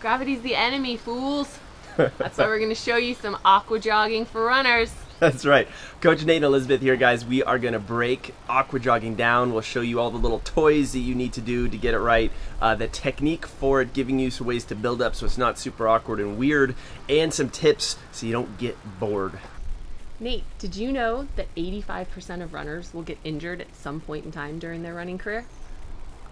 Gravity's the enemy, fools. That's why we're going to show you some aqua jogging for runners. That's right. Coach Nate and Elizabeth here, guys. We are going to break aqua jogging down. We'll show you all the little toys that you need to do to get it right, the technique for it, giving you some ways to build up so it's not super awkward and weird, and some tips so you don't get bored. Nate, did you know that 85% of runners will get injured at some point in time during their running career?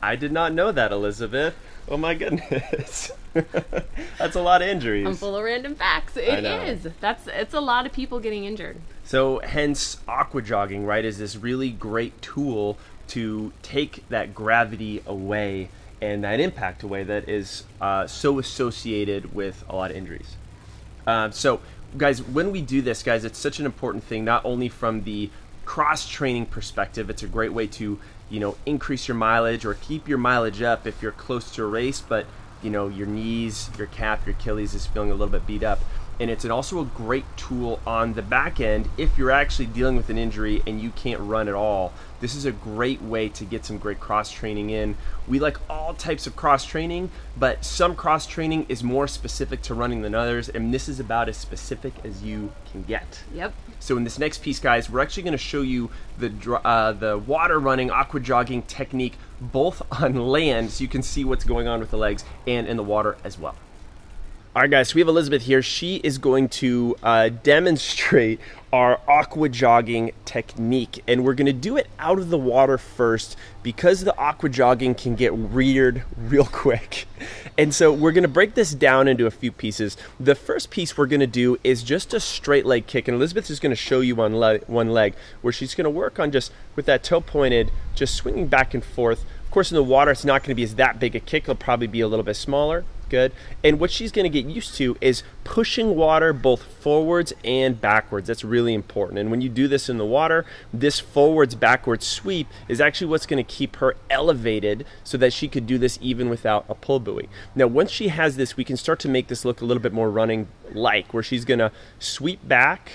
I did not know that, Elizabeth. Oh my goodness. That's a lot of injuries. I'm full of random facts. It is. It's a lot of people getting injured. So hence aqua jogging, right, is this really great tool to take that gravity away and that impact away that is so associated with a lot of injuries. So guys, when we do this, guys, it's such an important thing, not only from the cross-training perspective. It's a great way to, increase your mileage or keep your mileage up if you're close to a race, but, your knees, your calf, your Achilles is feeling a little bit beat up. And it's also a great tool on the back end if you're actually dealing with an injury and you can't run at all. This is a great way to get some great cross-training in. We like all types of cross-training, but some cross-training is more specific to running than others, and this is about as specific as you can get. Yep. So in this next piece, guys, we're actually going to show you the water running aqua jogging technique both on land, so you can see what's going on with the legs, and in the water as well. All right, guys, so we have Elizabeth here. She is going to demonstrate our aqua jogging technique, and we're going to do it out of the water first because the aqua jogging can get weird real quick. And so we're going to break this down into a few pieces. The first piece we're going to do is just a straight leg kick, and Elizabeth is going to show you on one leg where she's going to work on just with that toe pointed, just swinging back and forth. Of course, in the water, it's not going to be as that big a kick. It'll probably be a little bit smaller. Good. And what she's going to get used to is pushing water both forwards and backwards. That's really important. And when you do this in the water, this forwards backwards sweep is actually what's going to keep her elevated so that she could do this even without a pull buoy. Now, once she has this, we can start to make this look a little bit more running like, where she's going to sweep back,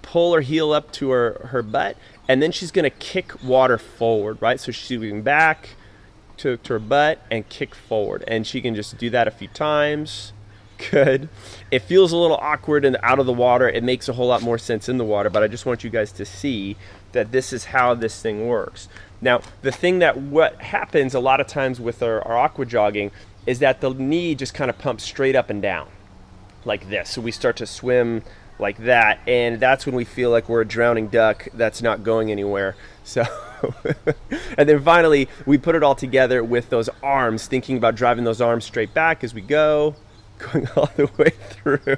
pull her heel up to her butt, and then she's going to kick water forward, right? So she's sweeping back to her butt and kick forward, and she can just do that a few times. Good. It feels a little awkward and out of the water. It makes a whole lot more sense in the water, but I just want you guys to see that this is how this thing works. Now, the thing that what happens a lot of times with our aqua jogging is that the knee just kind of pumps straight up and down like this. So we start to swim like that, and that's when we feel like we're a drowning duck that's not going anywhere. So and then finally we put it all together with those arms, thinking about driving those arms straight back as we go, going all the way through.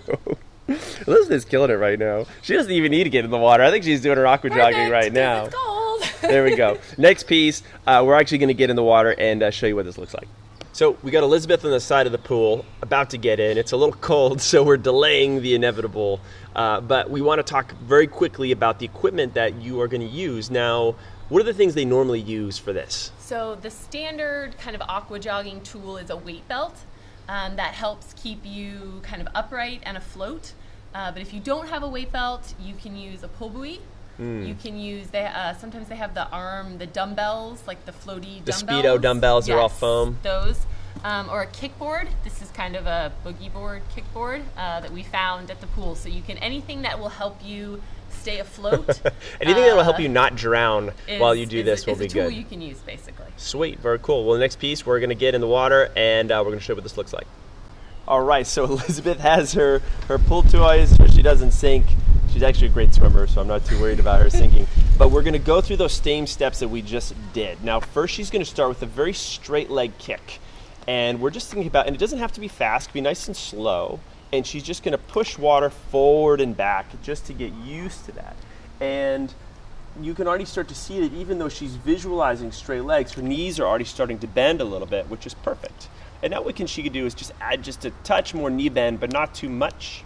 Elizabeth's killing it right now. She doesn't even need to get in the water. I think she's doing her aqua jogging right now. It's cold. There we go. Next piece, we're actually going to get in the water and show you what this looks like. So we got Elizabeth on the side of the pool, about to get in. It's a little cold, so we're delaying the inevitable. But we want to talk very quickly about the equipment that you are going to use. Now, what are the things they normally use for this? So the standard kind of aqua jogging tool is a weight belt that helps keep you kind of upright and afloat. But if you don't have a weight belt, you can use a pull buoy. You can use, sometimes they have the dumbbells, like the floaty dumbbells. The Speedo dumbbells are all foam. Those. Or a kickboard. This is kind of a boogie board kickboard that we found at the pool. So you can, anything that will help you stay afloat. Anything that will help you not drown while you do this will be good. It's a tool you can use, basically. Sweet, very cool. Well, the next piece, we're going to get in the water, and we're going to show you what this looks like. All right, so Elizabeth has her pool toys so she doesn't sink. She's actually a great swimmer, so I'm not too worried about her sinking. But we're going to go through those same steps that we just did. Now, first she's going to start with a very straight leg kick. And we're just thinking about, and it doesn't have to be fast, it can be nice and slow. And she's just going to push water forward and back just to get used to that. And you can already start to see that even though she's visualizing straight legs, her knees are already starting to bend a little bit, which is perfect. And now what she could do is just add just a touch more knee bend, but not too much.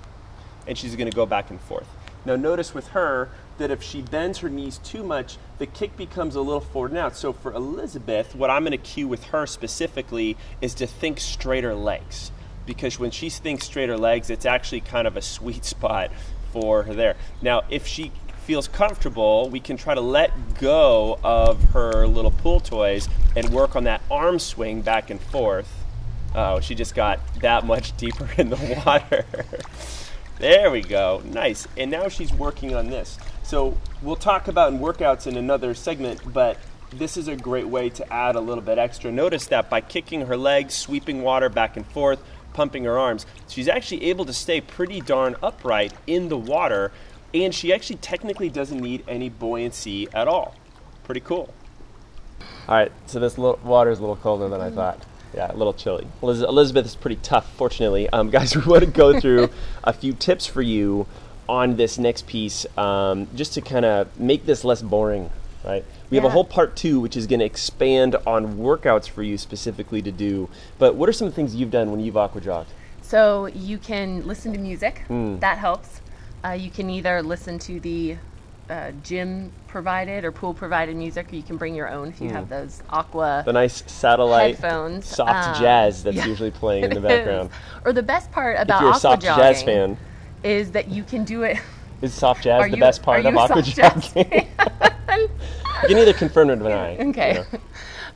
And she's going to go back and forth. Now notice with her that if she bends her knees too much, the kick becomes a little forward and out. So for Elizabeth, what I'm going to cue with her specifically is to think straighter legs. Because when she thinks straighter legs, it's actually kind of a sweet spot for her there. Now, if she feels comfortable, we can try to let go of her little pool toys and work on that arm swing back and forth. Oh, she just got that much deeper in the water. There we go. Nice. And now she's working on this. So we'll talk about workouts in another segment, but this is a great way to add a little bit extra. Notice that by kicking her legs, sweeping water back and forth, pumping her arms, she's actually able to stay pretty darn upright in the water, and she actually technically doesn't need any buoyancy at all. Pretty cool. All right, so this water is a little colder than I thought. Yeah, a little chilly. Elizabeth is pretty tough, fortunately. Guys, we want to go through a few tips for you on this next piece, just to kind of make this less boring, right? We have a whole part 2, which is going to expand on workouts for you specifically to do. But what are some of the things you've done when you've aqua jogged? So you can listen to music. That helps. You can either listen to the gym provided or pool provided music, or you can bring your own if you have those aqua the nice satellite headphones, soft jazz that's usually playing in the background. Or the best part about if you're a aqua soft jogging jazz fan, is that you can do it. Is soft jazz the best part of aqua jogging? You can either confirm or deny. Okay. You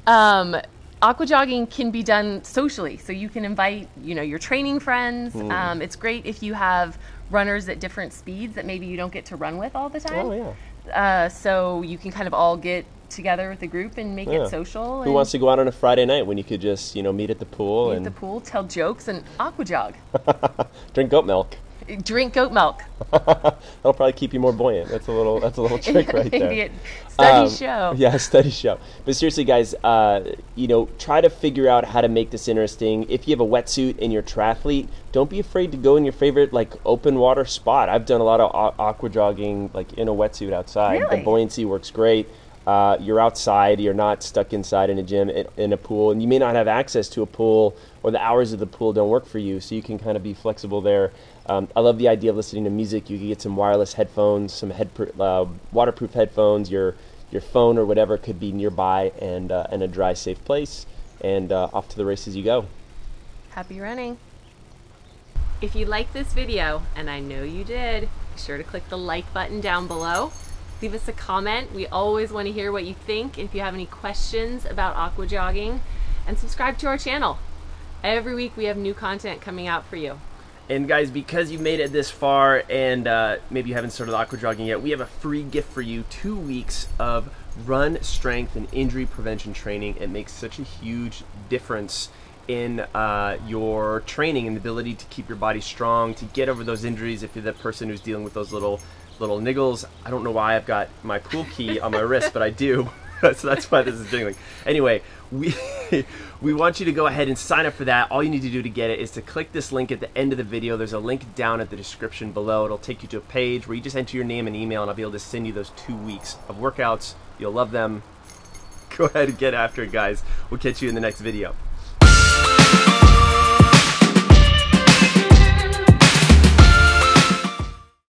know. Aqua jogging can be done socially, so you can invite, your training friends. It's great if you have runners at different speeds that maybe you don't get to run with all the time. Oh yeah. So you can kind of all get together with the group and make it social. Who wants to go out on a Friday night when you could just, meet at the pool meet at the pool, tell jokes, and aqua jog. Drink goat milk. Drink goat milk. That'll probably keep you more buoyant. That's a little trick right there. Studies show. Yeah, studies show. But seriously, guys, try to figure out how to make this interesting. If you have a wetsuit and you're a triathlete, don't be afraid to go in your favorite open water spot. I've done a lot of aqua jogging in a wetsuit outside. Really? The buoyancy works great. You're outside. You're not stuck inside in a gym, in a pool, and you may not have access to a pool, or the hours of the pool don't work for you, so you can kind of be flexible there. I love the idea of listening to music. You can get some wireless headphones, some waterproof headphones. Your phone or whatever could be nearby, and a dry, safe place, and off to the races you go. Happy running. If you liked this video, and I know you did, be sure to click the like button down below. Leave us a comment. We always want to hear what you think. If you have any questions about aqua jogging, and subscribe to our channel. Every week we have new content coming out for you. And guys, because you've made it this far and maybe you haven't started aqua jogging yet, we have a free gift for you: 2 weeks of run, strength, and injury prevention training. It makes such a huge difference in your training and the ability to keep your body strong, to get over those injuries if you're the person who's dealing with those little niggles. I don't know why I've got my pool key on my wrist, but I do. So that's why this is jingling. Anyway, we want you to go ahead and sign up for that. All you need to do to get it is to click this link at the end of the video. There's a link down at the description below. It'll take you to a page where you just enter your name and email, and I'll be able to send you those 2 weeks of workouts. You'll love them. Go ahead and get after it, guys. We'll catch you in the next video.